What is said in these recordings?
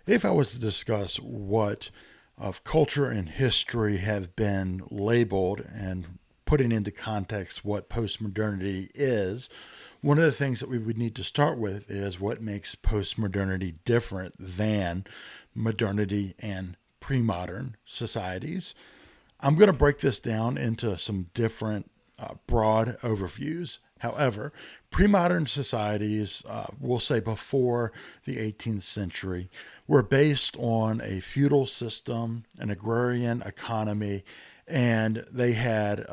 If I was to discuss what of culture and history have been labeled and putting into context what postmodernity is, one of the things that we would need to start with is what makes postmodernity different than modernity and pre-modern societies. I'm going to break this down into some different broad overviews. However, pre modern societies, we'll say before the 18th century, were based on a feudal system, an agrarian economy, and they had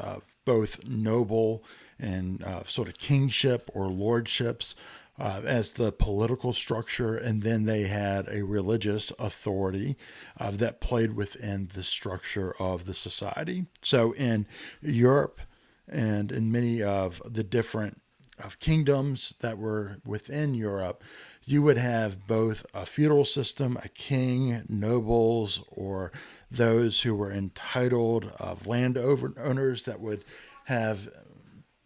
both noble and sort of kingship or lordships as the political structure, and then they had a religious authority that played within the structure of the society. So in Europe and in many of the different of kingdoms that were within Europe, you would have both a feudal system, a king, nobles, or those who were entitled of landowners that would have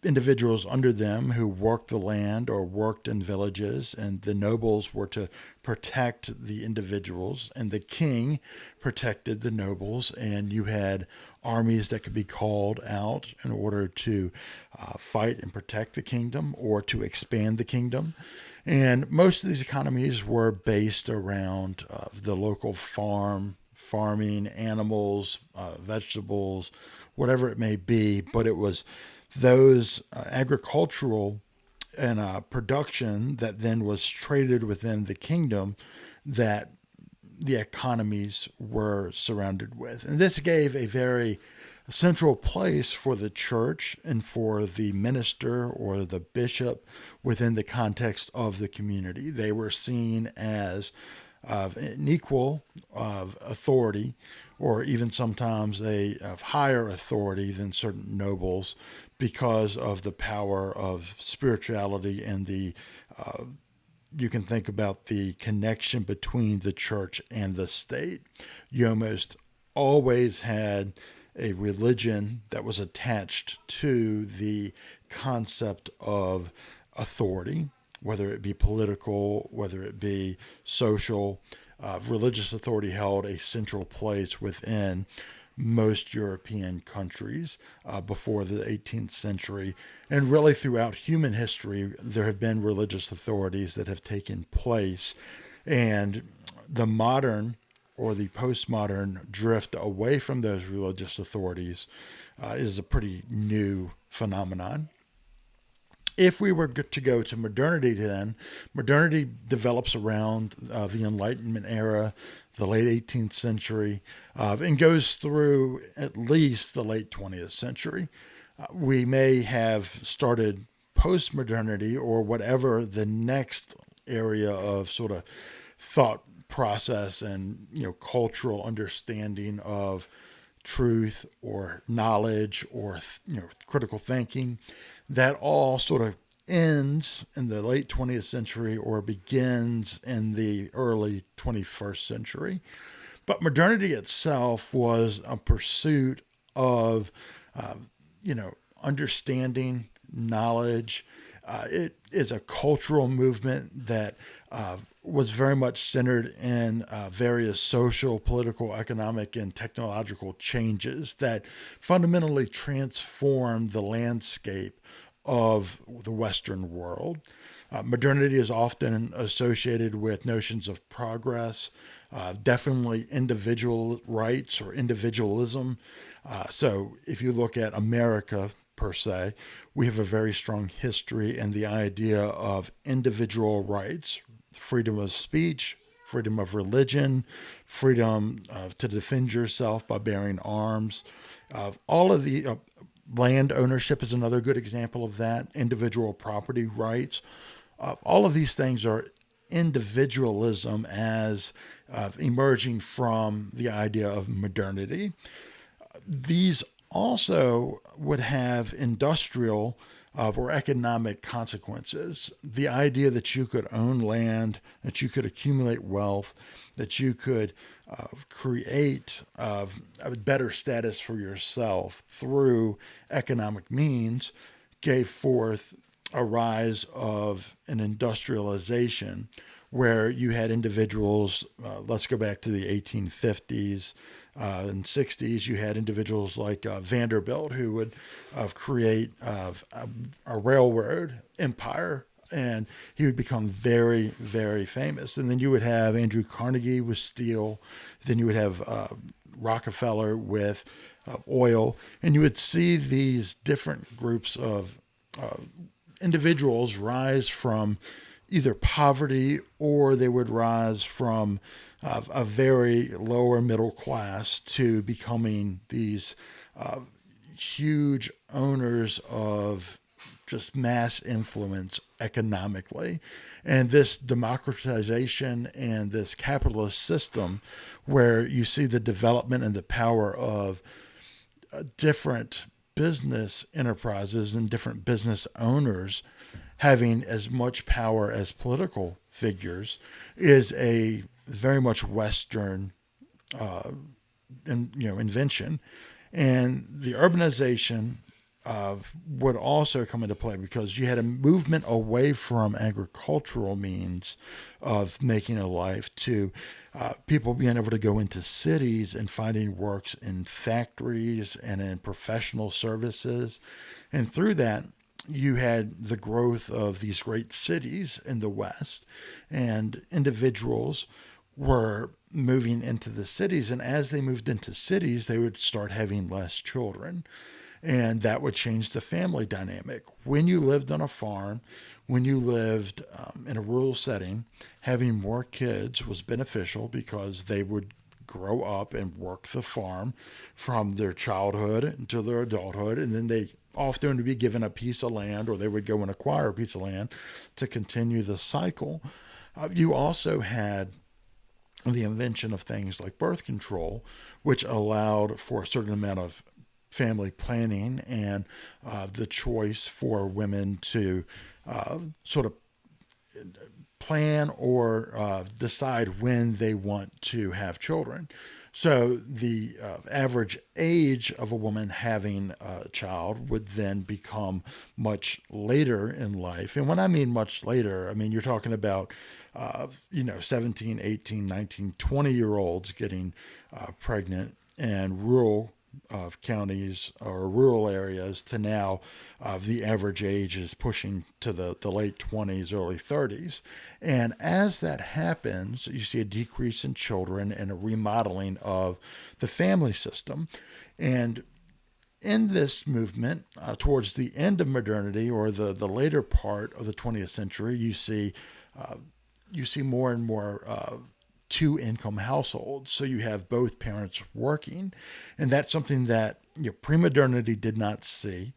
individuals under them who worked the land or worked in villages, and the nobles were to protect the individuals, and the king protected the nobles, and you had armies that could be called out in order to fight and protect the kingdom or to expand the kingdom. And most of these economies were based around the local farming, animals, vegetables, whatever it may be, but it was those agricultural and production that then was traded within the kingdom that the economies were surrounded with. And this gave a very central place for the church and for the minister or the bishop within the context of the community. They were seen as an equal of authority, or even sometimes of higher authority than certain nobles, because of the power of spirituality and the you can think about the connection between the church and the state. You almost always had a religion that was attached to the concept of authority, whether it be political, whether it be social. Religious authority held a central place within most European countries before the 18th century. And really, throughout human history, there have been religious authorities that have taken place. And the modern or the postmodern drift away from those religious authorities is a pretty new phenomenon. If we were to go to modernity, then modernity develops around the Enlightenment era, the late 18th century, and goes through at least the late 20th century. We may have started post-modernity or whatever the next area of sort of thought process and cultural understanding of truth or knowledge or critical thinking, that all sort of ends in the late 20th century or begins in the early 21st century. But modernity itself was a pursuit of uh, understanding, knowledge. It is a cultural movement that was very much centered in various social, political, economic, and technological changes that fundamentally transformed the landscape of the Western world. Modernity is often associated with notions of progress, definitely individual rights or individualism. So if you look at America per se, we have a very strong history and the idea of individual rights, freedom of speech, freedom of religion, freedom to defend yourself by bearing arms. All of the land ownership is another good example of that, individual property rights. All of these things are individualism as emerging from the idea of modernity. These also would have industrial or economic consequences. The idea that you could own land, that you could accumulate wealth, that you could create a better status for yourself through economic means gave forth a rise of an industrialization where you had individuals, let's go back to the 1850s and 60s, you had individuals like Vanderbilt who would create a railroad empire, and he would become very, very famous. And then you would have Andrew Carnegie with steel. Then you would have Rockefeller with oil. And you would see these different groups of individuals rise from either poverty, or they would rise from a very lower middle class to becoming these huge owners of just mass influence economically. And this democratization and this capitalist system, where you see the development and the power of different business enterprises and different business owners having as much power as political figures, is a very much Western invention. And the urbanization would also come into play because you had a movement away from agricultural means of making a life to people being able to go into cities and finding works in factories and in professional services. And through that, you had the growth of these great cities in the West, and individuals were moving into the cities. And as they moved into cities, they would start having less children. And that would change the family dynamic. When you lived on a farm, when you lived in a rural setting, having more kids was beneficial because they would grow up and work the farm from their childhood until their adulthood, and then they often would be given a piece of land, or they would go and acquire a piece of land to continue the cycle. You also had the invention of things like birth control, which allowed for a certain amount of family planning and the choice for women to sort of plan or decide when they want to have children. So the average age of a woman having a child would then become much later in life. And when I mean much later, I mean you're talking about 17, 18, 19, 20-year-olds getting pregnant, and rural counties or rural areas to now the average age is pushing to the late 20s, early 30s. And as that happens, you see a decrease in children and a remodeling of the family system. And in this movement, towards the end of modernity, or the later part of the 20th century, you see more and more two-income households. So you have both parents working, and that's something that pre-modernity did not see.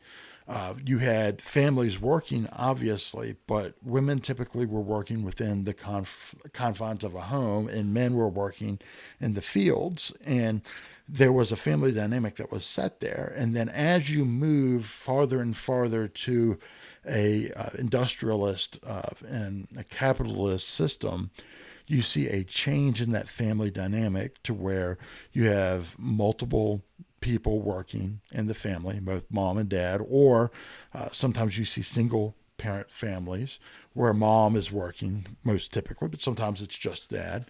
You had families working, obviously, but women typically were working within the confines of a home, and men were working in the fields. And there was a family dynamic that was set there. And then as you move farther and farther to a industrialist and a capitalist system, you see a change in that family dynamic to where you have multiple people working in the family, both mom and dad, or sometimes you see single parent families where mom is working most typically, but sometimes it's just dad.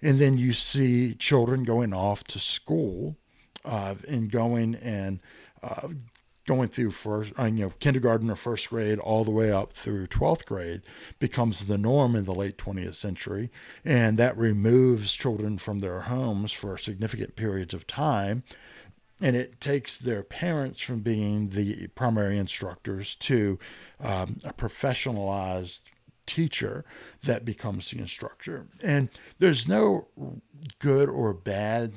And then you see children going off to school and going through kindergarten or first grade all the way up through 12th grade becomes the norm in the late 20th century. And that removes children from their homes for significant periods of time. And it takes their parents from being the primary instructors to a professionalized teacher that becomes the instructor. And there's no good or bad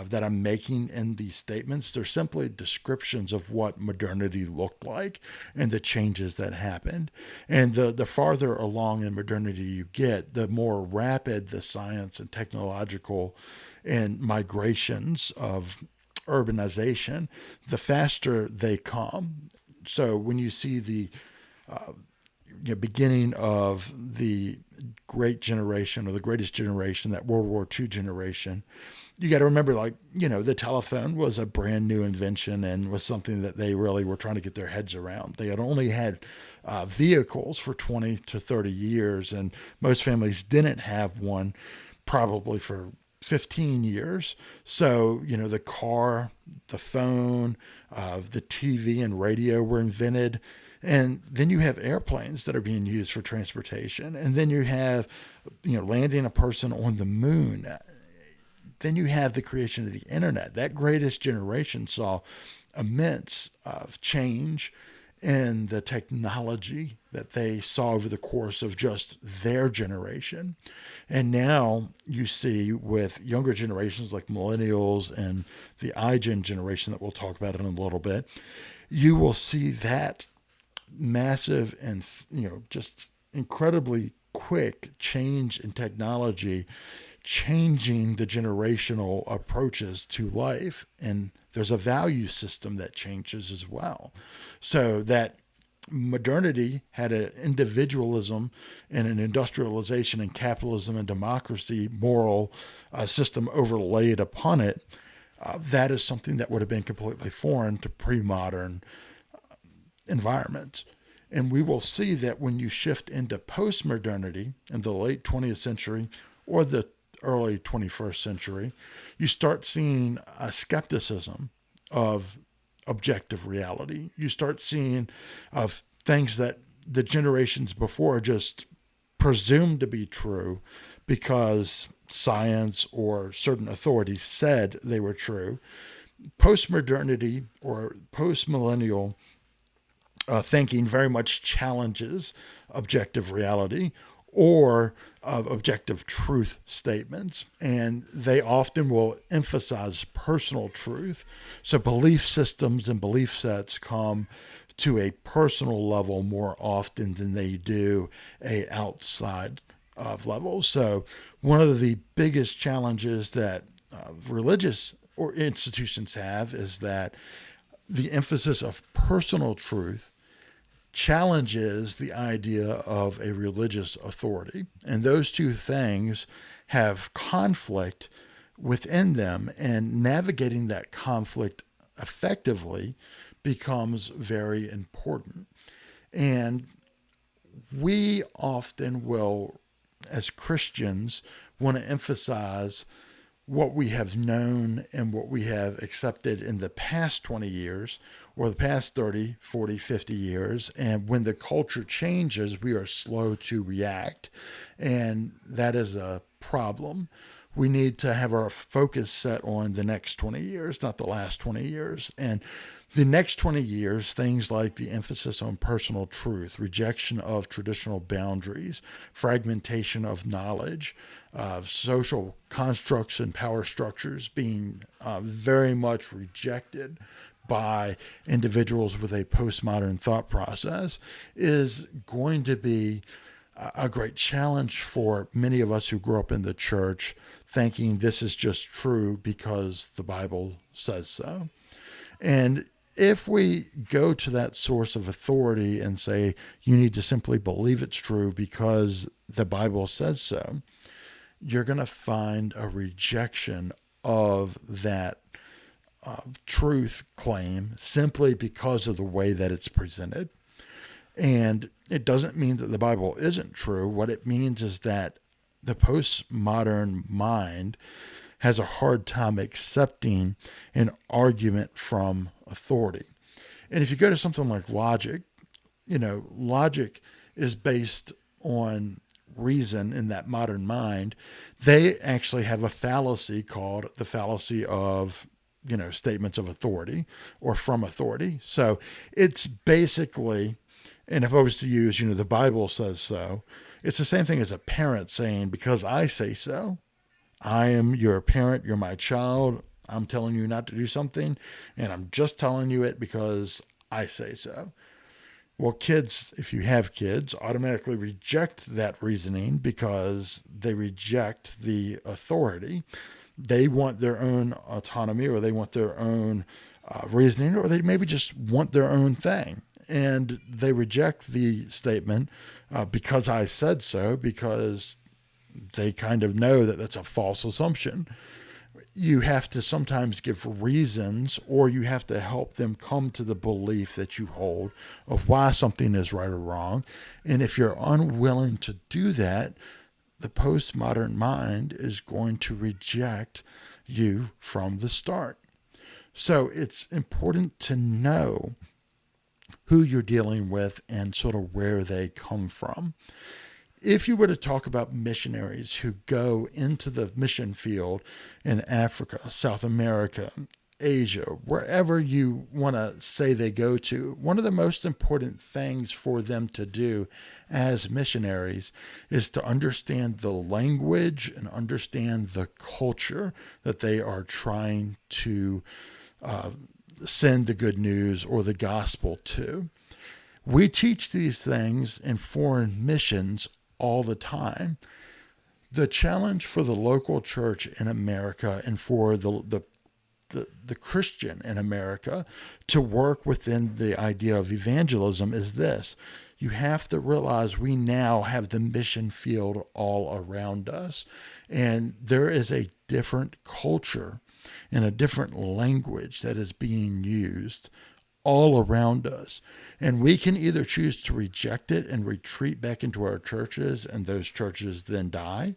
that I'm making in these statements. They're simply descriptions of what modernity looked like and the changes that happened. And the farther along in modernity you get, the more rapid the science and technological and migrations of urbanization, the faster they come. So when you see the beginning of the great generation, or the greatest generation, that World War II generation, you got to remember, the telephone was a brand new invention and was something that they really were trying to get their heads around. They had only had vehicles for 20 to 30 years, and most families didn't have one probably for 15 years. So, the car, the phone, the TV and radio were invented. And then you have airplanes that are being used for transportation. And then you have, landing a person on the moon. Then you have the creation of the internet. That greatest generation saw immense change in the technology that they saw over the course of just their generation. And now you see with younger generations like millennials and the iGen generation that we'll talk about in a little bit, you will see that massive and just incredibly quick change in technology changing the generational approaches to life. And there's a value system that changes as well. So that modernity had an individualism and an industrialization and capitalism and democracy moral system overlaid upon it. That is something that would have been completely foreign to pre-modern environments. And we will see that when you shift into postmodernity in the late 20th century or the early 21st century, you start seeing a skepticism of objective reality. You start seeing of things that the generations before just presumed to be true because science or certain authorities said they were true. Postmodernity or postmillennial thinking very much challenges objective reality or objective truth statements. And they often will emphasize personal truth. So belief systems and belief sets come to a personal level more often than they do a outside of level. So one of the biggest challenges that religious or institutions have is that the emphasis of personal truth challenges the idea of a religious authority. And those two things have conflict within them, and navigating that conflict effectively becomes very important. And we often will, as Christians, want to emphasize what we have known and what we have accepted in the past 20 years or the past 30, 40, 50 years. And when the culture changes, we are slow to react. And that is a problem. We need to have our focus set on the next 20 years, not the last 20 years. And the next 20 years, things like the emphasis on personal truth, rejection of traditional boundaries, fragmentation of knowledge, social constructs and power structures being very much rejected by individuals with a postmodern thought process is going to be a great challenge for many of us who grew up in the church thinking this is just true because the Bible says so. And if we go to that source of authority and say, you need to simply believe it's true because the Bible says so, you're going to find a rejection of that truth claim simply because of the way that it's presented. And it doesn't mean that the Bible isn't true. What it means is that the postmodern mind has a hard time accepting an argument from authority. And if you go to something like logic, logic is based on reason in that modern mind. They actually have a fallacy called the fallacy of, statements of authority or from authority. So it's basically, and if I was to use, the Bible says so, it's the same thing as a parent saying, because I say so. I am your parent, you're my child, I'm telling you not to do something, and I'm just telling you it because I say so. Well, kids, if you have kids, automatically reject that reasoning because they reject the authority. They want their own autonomy, or they want their own reasoning, or they maybe just want their own thing. And they reject the statement because I said so, because they kind of know that that's a false assumption. you have to sometimes give reasons, or you have to help them come to the belief that you hold of why something is right or wrong. And if you're unwilling to do that, the postmodern mind is going to reject you from the start. So it's important to know who you're dealing with and sort of where they come from. If you were to talk about missionaries who go into the mission field in Africa, South America, Asia, wherever you want to say they go to, one of the most important things for them to do as missionaries is to understand the language and understand the culture that they are trying to send the good news or the gospel to. We teach these things in foreign missions all the time. The challenge for the local church in America and for the Christian in America to work within the idea of evangelism is this. You have to realize we now have the mission field all around us, and there is a different culture and a different language that is being used all around us. And we can either choose to reject it and retreat back into our churches, and those churches then die,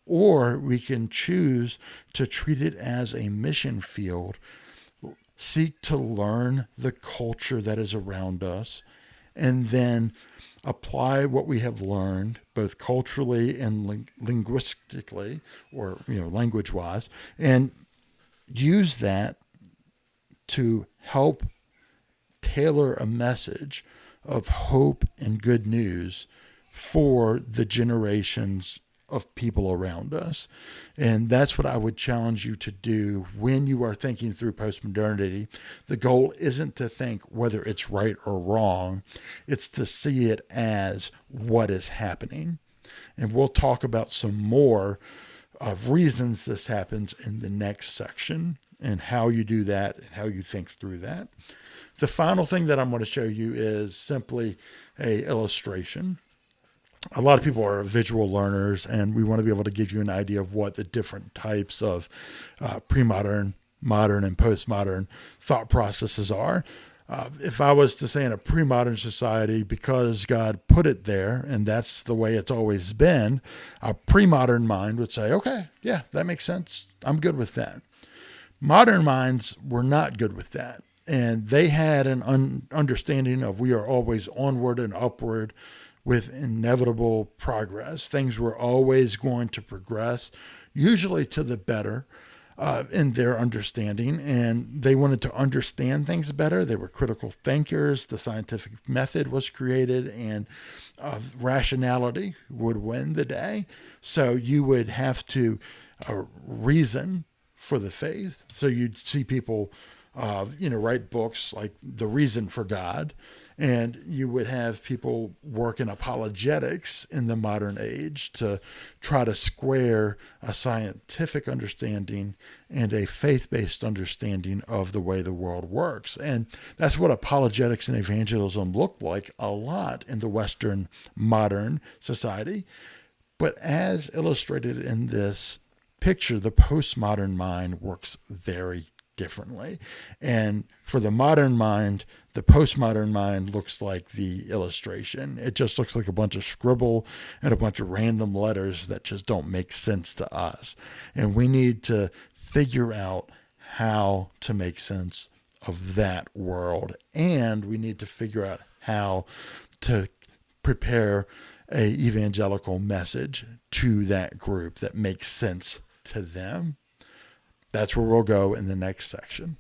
or we can choose to treat it as a mission field, seek to learn the culture that is around us, and then apply what we have learned both culturally and linguistically, or language wise, and use that to help tailor a message of hope and good news for the generations of people around us. And that's what I would challenge you to do when you are thinking through postmodernity. The goal isn't to think whether it's right or wrong. It's to see it as what is happening. And we'll talk about some more of reasons this happens in the next section and how you do that and how you think through that. The final thing that I'm going to show you is simply an illustration. A lot of people are visual learners, and we want to be able to give you an idea of what the different types of pre-modern, modern, and postmodern thought processes are. If I was to say in a pre-modern society, because God put it there, and that's the way it's always been, a pre-modern mind would say, okay, yeah, that makes sense. I'm good with that. Modern minds were not good with that. And they had an understanding of we are always onward and upward with inevitable progress. Things were always going to progress, usually to the better in their understanding. And they wanted to understand things better. They were critical thinkers. The scientific method was created, and rationality would win the day. So you would have to reason for the faith. So you'd see people write books like The Reason for God, and you would have people work in apologetics in the modern age to try to square a scientific understanding and a faith-based understanding of the way the world works. And that's what apologetics and evangelism looked like a lot in the Western modern society. But as illustrated in this picture, the postmodern mind works very differently. And for the modern mind, the postmodern mind looks like the illustration. It just looks like a bunch of scribble and a bunch of random letters that just don't make sense to us. And we need to figure out how to make sense of that world. And we need to figure out how to prepare a evangelical message to that group that makes sense to them. That's where we'll go in the next section.